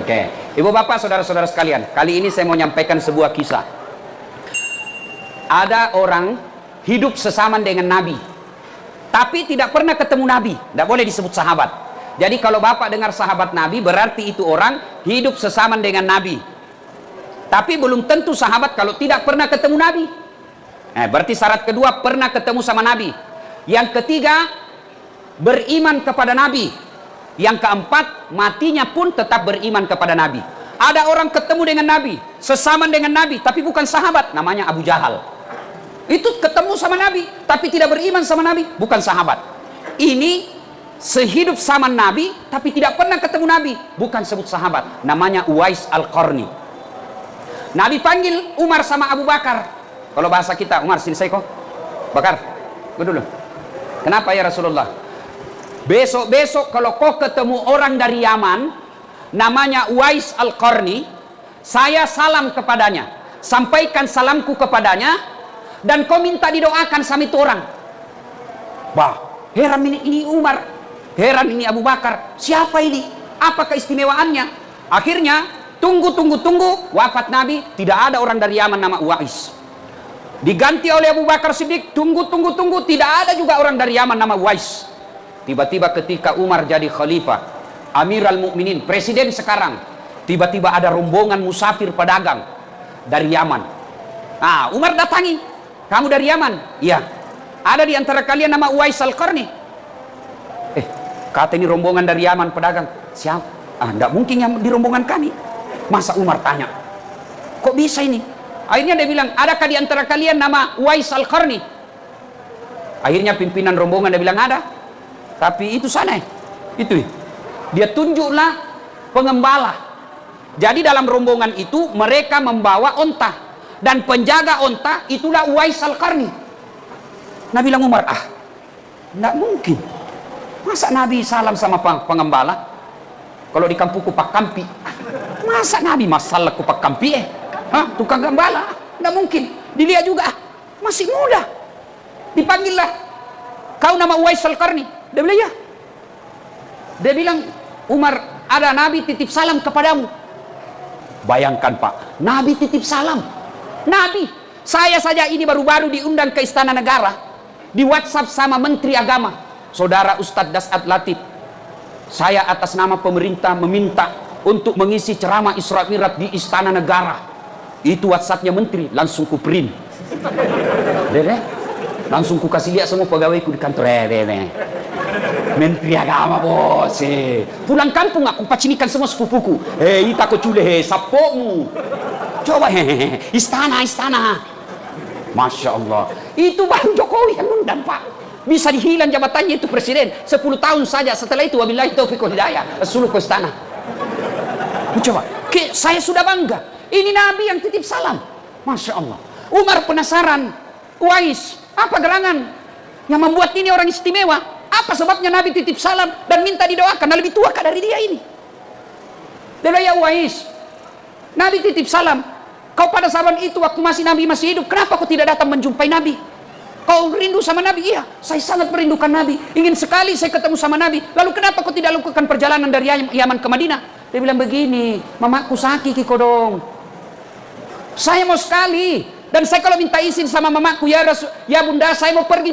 Oke. Ibu bapak saudara-saudara sekalian, kali ini saya mau nyampaikan sebuah kisah. Ada orang hidup sesaman dengan Nabi, tapi tidak pernah ketemu Nabi. Tidak boleh disebut sahabat. Jadi kalau bapak dengar sahabat Nabi, berarti itu orang hidup sesaman dengan Nabi, tapi belum tentu sahabat kalau tidak pernah ketemu Nabi. Berarti syarat kedua pernah ketemu sama Nabi. Yang ketiga beriman kepada Nabi. Yang keempat matinya pun tetap beriman kepada Nabi. Ada orang ketemu dengan Nabi, sesaman dengan Nabi, tapi bukan sahabat, namanya Abu Jahal. Itu ketemu sama Nabi tapi tidak beriman sama Nabi, bukan sahabat. Ini sehidup sama Nabi tapi tidak pernah ketemu Nabi, bukan sebut sahabat, namanya Uwais Al-Qarni. Nabi panggil Umar sama Abu Bakar. Kalau bahasa kita, Umar sini saya kok, Bakar gue dulu. Kenapa ya Rasulullah? Besok-besok kalau kau ketemu orang dari Yaman namanya Uwais Al-Qarni, saya salam kepadanya, sampaikan salamku kepadanya, dan kau minta didoakan sama itu orang. Bah, heran ini Umar, heran ini Abu Bakar, siapa ini? Apa keistimewaannya? Akhirnya tunggu, wafat Nabi, tidak ada orang dari Yaman nama Uwais. Diganti oleh Abu Bakar Siddiq, tunggu, tidak ada juga orang dari Yaman nama Uwais. Tiba-tiba ketika Umar jadi khalifah, Amirul Mukminin, presiden sekarang, tiba-tiba ada rombongan musafir pedagang dari Yaman. Umar datangi, kamu dari Yaman? Iya. Ada di antara kalian nama Uwais Al-Qarni? Kata ini rombongan dari Yaman pedagang. Siapa? Tidak mungkin yang di rombongan kami. Masa Umar tanya, kok bisa ini? Akhirnya dia bilang, adakah di antara kalian nama Uwais Al-Qarni? Akhirnya pimpinan rombongan dia bilang ada. Tapi itu sana, itu dia tunjuklah pengembala. Jadi dalam rombongan itu mereka membawa onta, dan penjaga onta itulah Uwais Al-Qarni. Nabi bilang Umar, tidak mungkin. Masa Nabi salam sama pengembala? Kalau di kampungku Pak Kampi, masa Nabi masalah ku Pak Kampi tukang gembala? Tidak mungkin. Dilihat juga masih muda. Dipanggillah, kau nama Uwais Al-Qarni? Dia bilang ya. Dia bilang, Umar, ada Nabi titip salam kepadamu. Bayangkan Pak, Nabi titip salam. Nabi, saya saja ini baru-baru diundang ke Istana Negara, di WhatsApp sama Menteri Agama, Saudara Ustadz Das'ad Latif. Saya atas nama pemerintah meminta untuk mengisi ceramah Isra Mi'raj di Istana Negara. Itu WhatsAppnya Menteri, langsung ku print. Langsung ku kasih lihat semua pegawaiku di kantor. Menteri Agama bos. Pulang kampung aku pacinikan semua sepupuku. Ita ko cule sapomu. Coba istana. Masya Allah. Itu baru Jokowi yang undang Pak. Bisa dihilang jabatannya itu presiden 10 tahun saja. Setelah itu wabillahi taufiq wal hidayah, suruh ke istana. Coba, saya sudah bangga. Ini Nabi yang titip salam. Masya Allah. Umar penasaran, Uwais, apa gerangan yang membuat ini orang istimewa? Apa sebabnya Nabi titip salam dan minta didoakan? Nah, lebih tua dari dia ini. Dia bilang, ya Uwais, Nabi titip salam. Kau pada zaman itu waktu Nabi masih hidup, kenapa kau tidak datang menjumpai Nabi? Kau rindu sama Nabi? Iya, saya sangat merindukan Nabi. Ingin sekali saya ketemu sama Nabi. Lalu kenapa kau tidak lakukan perjalanan dari Yaman ke Madinah? Dia bilang begini, mamaku sakit kodong. Saya mau sekali. Dan saya kalau minta izin sama mamaku, ya bunda, saya mau pergi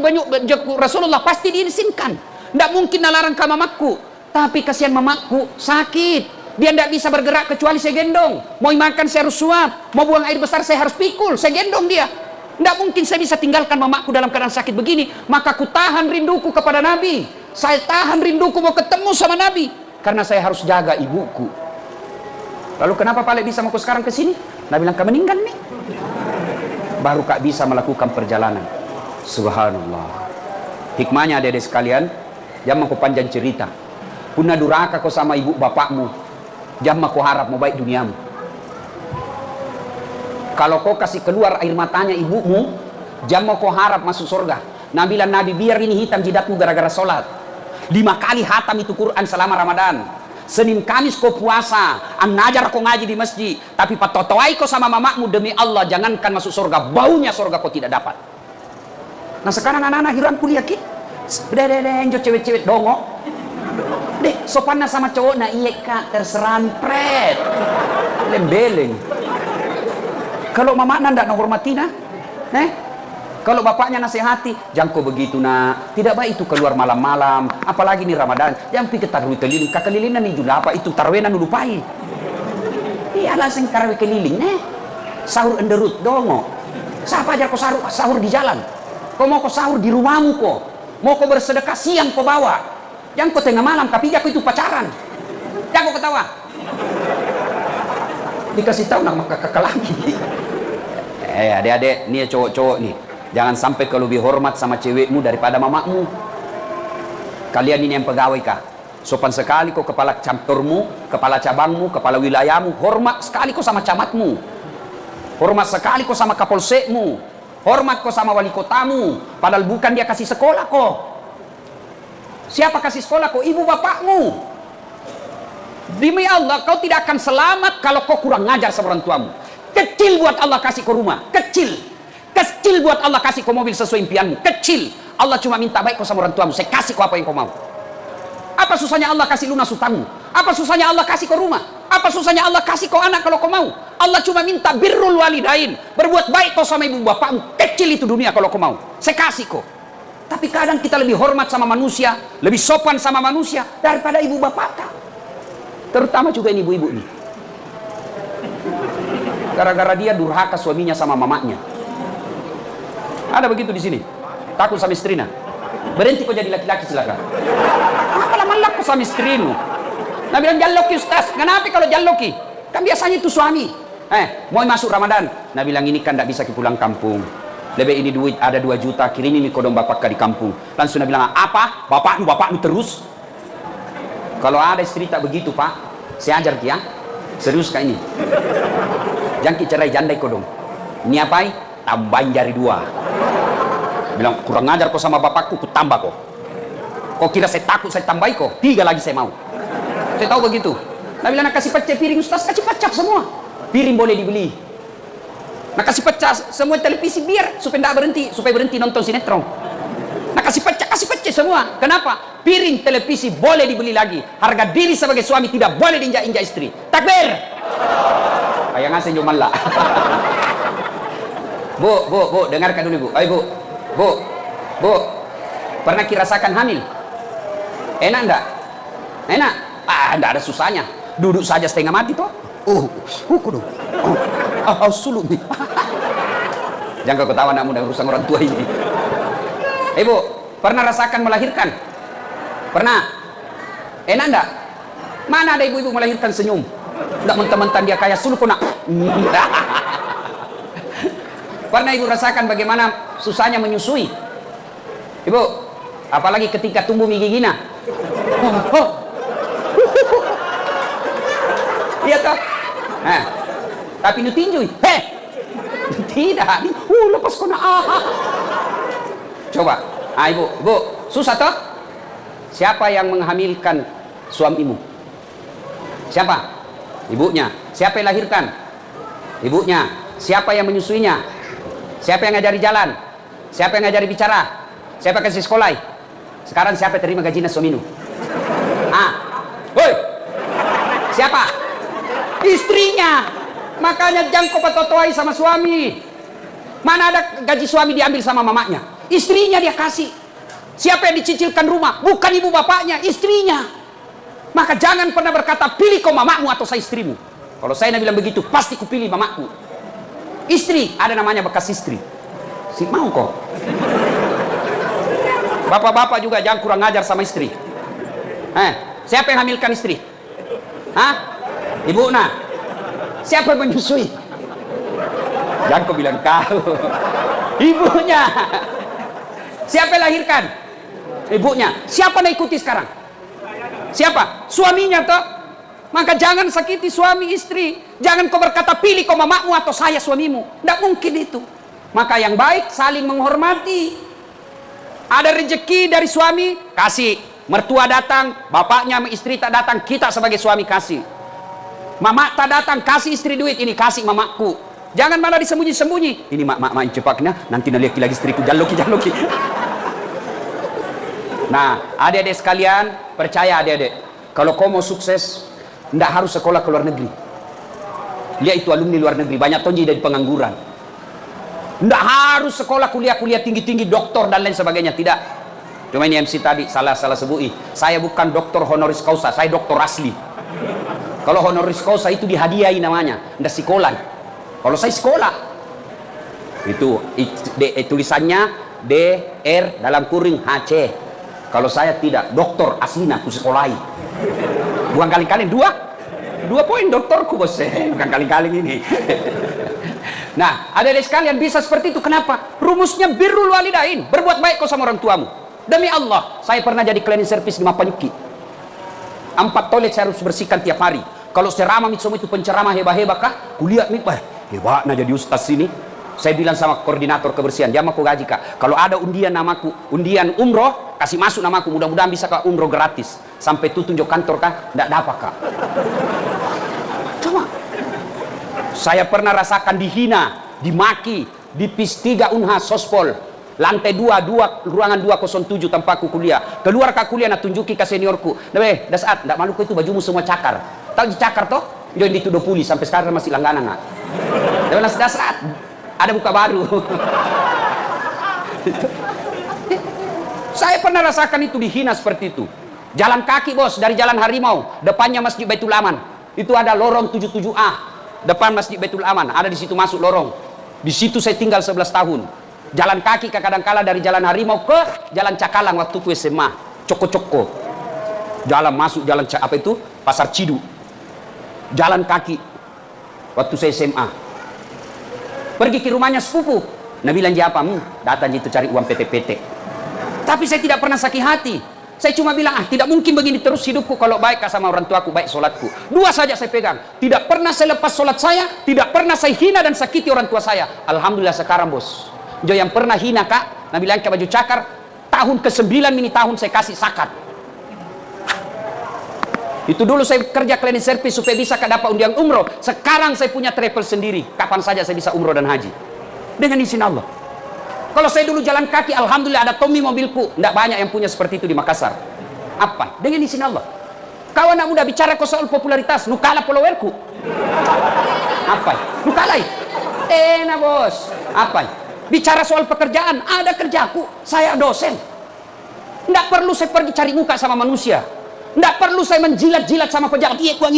Rasulullah, pasti diizinkan. Tidak mungkin nalarang ke mamaku. Tapi kasihan mamaku sakit, dia tidak bisa bergerak kecuali saya gendong. Mau makan saya harus suap, mau buang air besar saya harus pikul, saya gendong dia. Tidak mungkin saya bisa tinggalkan mamaku dalam keadaan sakit begini. Maka ku tahan rinduku kepada Nabi. Saya tahan rinduku mau ketemu sama Nabi, karena saya harus jaga ibuku. Lalu kenapa Pak bisa mau sekarang ke sini? Nabi bilang, kamu meninggal nih. Baru kak bisa melakukan perjalanan. Subhanallah. Hikmahnya adik-adik sekalian, jangan aku panjang cerita. Punah duraka kau sama ibu bapakmu, jangan aku harap mau baik duniamu. Kalau kau kasih keluar air matanya ibumu, jangan kau harap masuk surga. Nabi bilang, Nabi biar ini hitam jidatmu gara-gara sholat. 5 kali hatam itu Quran selama Ramadan. Senin Kamis kau puasa, najar kau ngaji di masjid, tapi patotoai kau sama mamamu, demi Allah jangankan masuk surga, baunya surga kau tidak dapat. Nah sekarang anak-anak hilang kuliah ki, enjo cewek-cewek dongo, Deh, sopannya sama cowok, nah iya kak, terserah pret. Lembeleng. Kalau mamanya ndak menghormati nah, kalau bapaknya nasihati, jangan kau begitu nak, tidak baik itu keluar malam-malam, apalagi ini Ramadan, jangan pergi ke tarawih keliling, kelilinan ini juga apa itu tarawihnya lupai. Iya langsung tarawih keliling, sahur enderut dongo. Siapa ajar kau sahur di jalan? Kau mau kau sahur di rumahmu kau, mau kau bersedekah siang kau bawa, jangan kau tengah malam, tapi aku itu pacaran, jangan kau ketawa. Dikasih tahu nama kakak lagi. Adik-adik, nih cowok-cowok nih. Jangan sampai kau lebih hormat sama cewekmu daripada mamakmu. Kalian ini yang pegawai kah? Sopan sekali kau kepala kantormu, kepala cabangmu, kepala wilayahmu. Hormat sekali kau sama camatmu. Hormat sekali kau sama kapolsekmu. Hormat kau sama wali kotamu. Padahal bukan dia kasih sekolah kau. Siapa kasih sekolah kau? Ibu bapakmu. Demi Allah kau tidak akan selamat kalau kau kurang ngajar sama orang tuamu. Kecil buat Allah kasih kau rumah. Kecil buat Allah kasih kau mobil sesuai impianmu. Kecil. Allah cuma minta baik kau sama orang tuamu. Saya kasih kau apa yang kau mau. Apa susahnya Allah kasih lunas hutangmu? Apa susahnya Allah kasih kau rumah? Apa susahnya Allah kasih kau anak kalau kau mau? Allah cuma minta birrul walidain. Berbuat baik kau sama ibu bapakmu. Kecil itu dunia kalau kau mau. Saya kasih kau. Tapi kadang kita lebih hormat sama manusia, lebih sopan sama manusia daripada ibu bapak. Terutama juga ini ibu-ibu nih. Gara-gara dia durhaka suaminya sama mamanya. Ada begitu di sini. Takut sama istrinya. Berhenti kau jadi laki-laki silakan. Apa lama laku sama istrimu? Nah bilang jalloki ustaz. Kenapa kalau jalloki? Kan biasanya itu suami. Mau masuk Ramadan. Nah bilang ini kan tidak bisa pulang kampung. Lebih ini duit ada 2 juta. Kirimi mi kodong bapak di kampung. Langsung dia bilang apa? Bapakmu terus. Kalau ada istri tak begitu pak, saya ajar dia. Serius kak ini. Jangan cerai jandai kodong. Ini apa? Tambahin jari 2. Bilang kurang ngajar kau sama bapakku, ku tambah kau. Kau kira saya takut saya tambahi kau? 3 lagi saya mau. Saya tahu begitu. Nah bilang nak kasih pecah piring ustaz, kasih pecah semua. Piring boleh dibeli. Nak kasih pecah semua televisi biar supaya berhenti nonton sinetron. Nak kasih pecah semua. Kenapa? Piring televisi boleh dibeli lagi. Harga diri sebagai suami tidak boleh diinjak-injak istri. Takbir. Kayak ngasih cuman lah. Bu, dengarkan dulu bu. Ayo bu. Pernah kirasakan hamil? Enak enggak? Enak? Enggak ada susahnya. Duduk saja setengah mati toh. Kudu. Sulut nih. Jangan kau ketawa nak mudah urusan orang tua ini. Ibu, pernah rasakan melahirkan? Pernah? Enak enggak? Mana ada ibu-ibu melahirkan senyum? Enggak mentah-mentah dia kayak suluk nak. Pernah ibu rasakan bagaimana susahnya menyusui? Ibu, apalagi ketika tumbuh gigina. Iya toh? Tapi nu tinju. Tidak. Lepas kena. Coba. Ibu, susah toh? Siapa yang menghamilkan suamimu? Siapa? Ibunya. Siapa yang lahirkan? Ibunya. Siapa yang menyusuinya? Siapa yang ngajari jalan? Siapa yang ngajari bicara? Siapa kasih sekolah? Sekarang siapa terima gajinya suamimu? Woi. Siapa? Istrinya. Makanya jangan kau patotoai sama suami. Mana ada gaji suami diambil sama mamanya? Istrinya dia kasih. Siapa yang dicicilkan rumah? Bukan ibu bapaknya, istrinya. Maka jangan pernah berkata pilih kau mamamu atau saya istrimu. Kalau saya bilang begitu pasti kupilih mamaku. Istri ada namanya bekas istri. Si mau kok. Bapak-bapak juga jangan kurang ngajar sama istri. Siapa yang hamilkan istri? Ibu nah. Siapa yang menyusui? Jangan kau bilang kau. Ibunya. Siapa yang lahirkan? Ibunya. Siapa yang ikuti sekarang? Siapa? Suaminya toh. Maka jangan sakiti suami istri. Jangan kau berkata pilih kau mamamu atau saya suamimu. Tidak mungkin itu. Maka yang baik saling menghormati. Ada rezeki dari suami, kasih. Mertua datang, bapaknya sama istri tak datang, kita sebagai suami kasih. Mama tak datang, kasih istri duit, ini kasih mamaku. Jangan malah disembunyi-sembunyi. Ini mak cepaknya, nanti naliaki lagi istriku, jaloki. Nah, adik-adik sekalian, percaya adik-adik. Kalau kau mau sukses, ndak harus sekolah ke luar negeri. Lihat itu alumni luar negeri, banyak tonji dari pengangguran. Ndak harus sekolah kuliah tinggi-tinggi, doktor dan lain sebagainya, tidak. Cuma ini MC tadi salah sebui. Saya bukan doktor honoris causa, saya doktor asli. Kalau honoris causa itu dihadiahi namanya, ndak sekolah. Kalau saya sekolah, itu tulisannya DR dalam kurung HC. Kalau saya tidak, doktor aslinya aku sekolahi. Bukan kali-kali dua poin doktorku bos, bukan kali-kali ini. Nah, adik-adik sekalian bisa seperti itu. Kenapa? Rumusnya birrul walidain, berbuat baik kau sama orang tuamu. Demi Allah, saya pernah jadi cleaning service di Mapanyuki. 4 toilet saya harus bersihkan tiap hari. Kalau ceramah semua itu penceramah hebat-hebat kah? Kulihat nih, hebatnya jadi ustaz sini. Saya bilang sama koordinator kebersihan, dia aku gaji kak. Kalau ada undian namaku, undian umroh, kasih masuk namaku. Mudah-mudahan bisa kak umroh gratis. Sampai itu tunjuk kantor kak, tidak dapat kak. Coba. Saya pernah rasakan dihina, dimaki, di PIS 3 Unhas Sospol. Lantai 2, ruangan 207 tempat aku kuliah. Keluar kak kuliah, nak tunjuki ke seniorku. Dah saat, tidak malu kau itu bajumu semua cakar. Tahu cakar toh? Join dituduh puli, sampai sekarang masih langganan kak. Dah saat. Ada buka baru. Saya pernah rasakan itu dihina seperti itu. Jalan kaki bos, dari Jalan Harimau, depannya Masjid Baitul Aman. Itu ada lorong 77A, depan Masjid Baitul Aman. Ada di situ masuk lorong. Di situ saya tinggal 11 tahun. Jalan kaki kadang-kala dari Jalan Harimau ke Jalan Cakalang waktu ku SMA. Coko-coko. Jalan masuk jalan apa itu? Pasar Cidu. Jalan kaki waktu saya SMA. Pergi ke rumahnya sepupu. Nah bilang dia apa? Datang itu cari uang PT. Tapi saya tidak pernah sakit hati. Saya cuma bilang, tidak mungkin begini terus hidupku kalau baik sama orang tuaku, baik solatku. 2 saja saya pegang. Tidak pernah saya lepas solat saya, tidak pernah saya hina dan sakiti orang tua saya. Alhamdulillah sekarang bos. Jo yang pernah hina kak, nah bilang ke baju cakar, tahun ke-9 ini tahun saya kasih zakat. Itu dulu saya kerja cleaning service supaya bisa dapat undian umroh. Sekarang saya punya travel sendiri. Kapan saja saya bisa umroh dan haji. Dengan izin Allah. Kalau saya dulu jalan kaki, alhamdulillah ada Tommy mobilku. Tidak banyak yang punya seperti itu di Makassar. Apa? Dengan izin Allah. Kau anak muda bicara kau soal popularitas, nukala followerku. Apa? Nukalai. Enak bos. Apa? Bicara soal pekerjaan, ada kerjaku. Saya dosen. Tidak perlu saya pergi cari muka sama manusia. Tidak perlu saya menjilat-jilat sama pejabat. Buang.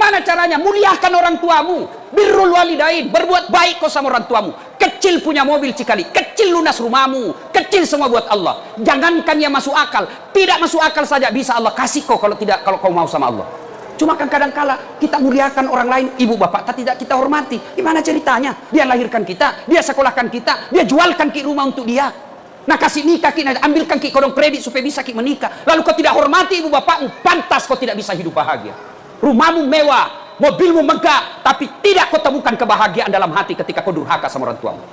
Mana caranya? Muliakan orang tuamu. Birrul walidain. Berbuat baik kau sama orang tuamu. Kecil punya mobil cikali. Kecil lunas rumahmu. Kecil semua buat Allah. Jangankan yang masuk akal. Tidak masuk akal saja bisa Allah kasih kau kalau kau mau sama Allah. Cuma kan kadang-kala kita muliakan orang lain. Ibu bapak tidak kita hormati. Gimana ceritanya? Dia lahirkan kita. Dia sekolahkan kita. Dia jualkan ki rumah untuk dia. Nah kasih nikah kita, ambilkan ki kodong kredit supaya bisa ki menikah. Lalu kau tidak hormati ibu bapakmu, pantas kau tidak bisa hidup bahagia. Rumahmu mewah, mobilmu megah, tapi tidak kau temukan kebahagiaan dalam hati ketika kau durhaka sama orang tuamu.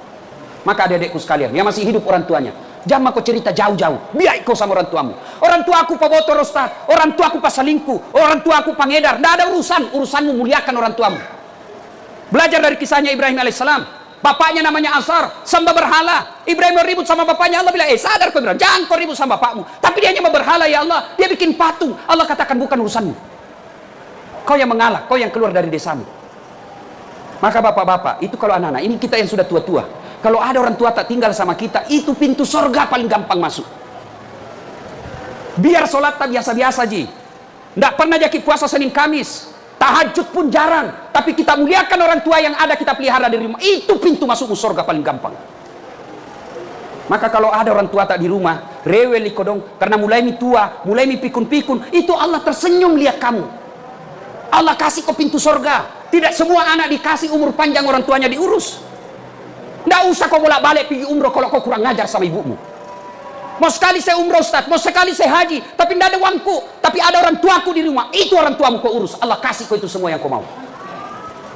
Maka adik-adikku sekalian, yang masih hidup orang tuanya, jangan kau cerita jauh-jauh, biar kau sama orang tuamu. Orang tuaku pabotor ustaz, orang tuaku pasalingku, orang tuaku pangedar, tidak ada urusanmu muliakan orang tuamu. Belajar dari kisahnya Ibrahim alaihissalam. Bapaknya namanya Azar, sembah berhala. Ibrahim ribut sama bapaknya. Allah bilang, sadar kau Ibrahim, jangan kau ribut sama bapakmu. Tapi dia hanya berhala ya Allah. Dia bikin patung. Allah katakan bukan urusanmu. Kau yang mengalah, kau yang keluar dari desamu. Maka bapak-bapak, itu kalau anak-anak, ini kita yang sudah tua-tua. Kalau ada orang tua tak tinggal sama kita, itu pintu surga paling gampang masuk. Biar sholat tak biasa-biasa ji. Tidak pernah jadi puasa Senin Kamis. Tahajud pun jarang, tapi kita muliakan orang tua yang ada kita pelihara di rumah. Itu pintu masuk surga paling gampang. Maka kalau ada orang tua tak di rumah, rewel kodong karena mulai mi tua, mulai mi pikun-pikun, itu Allah tersenyum lihat kamu. Allah kasih kau pintu surga. Tidak semua anak dikasih umur panjang orang tuanya diurus. Tidak usah kau bolak-balik pergi umroh kalau kau kurang ngajar sama ibumu. Mau sekali saya umroh Ustaz, mau sekali saya haji, tapi tidak ada uangku, tapi ada orang tuaku di rumah, itu orang tuamu kau urus. Allah kasih kau itu semua yang kau mau.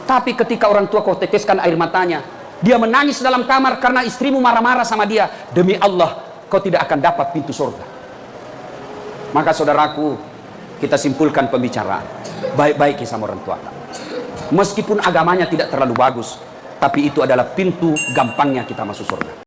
Tapi ketika orang tua kau teteskan air matanya, dia menangis dalam kamar karena istrimu marah-marah sama dia, demi Allah kau tidak akan dapat pintu surga. Maka saudaraku, kita simpulkan pembicaraan, baik-baik sama orang tua. Meskipun agamanya tidak terlalu bagus, tapi itu adalah pintu gampangnya kita masuk surga.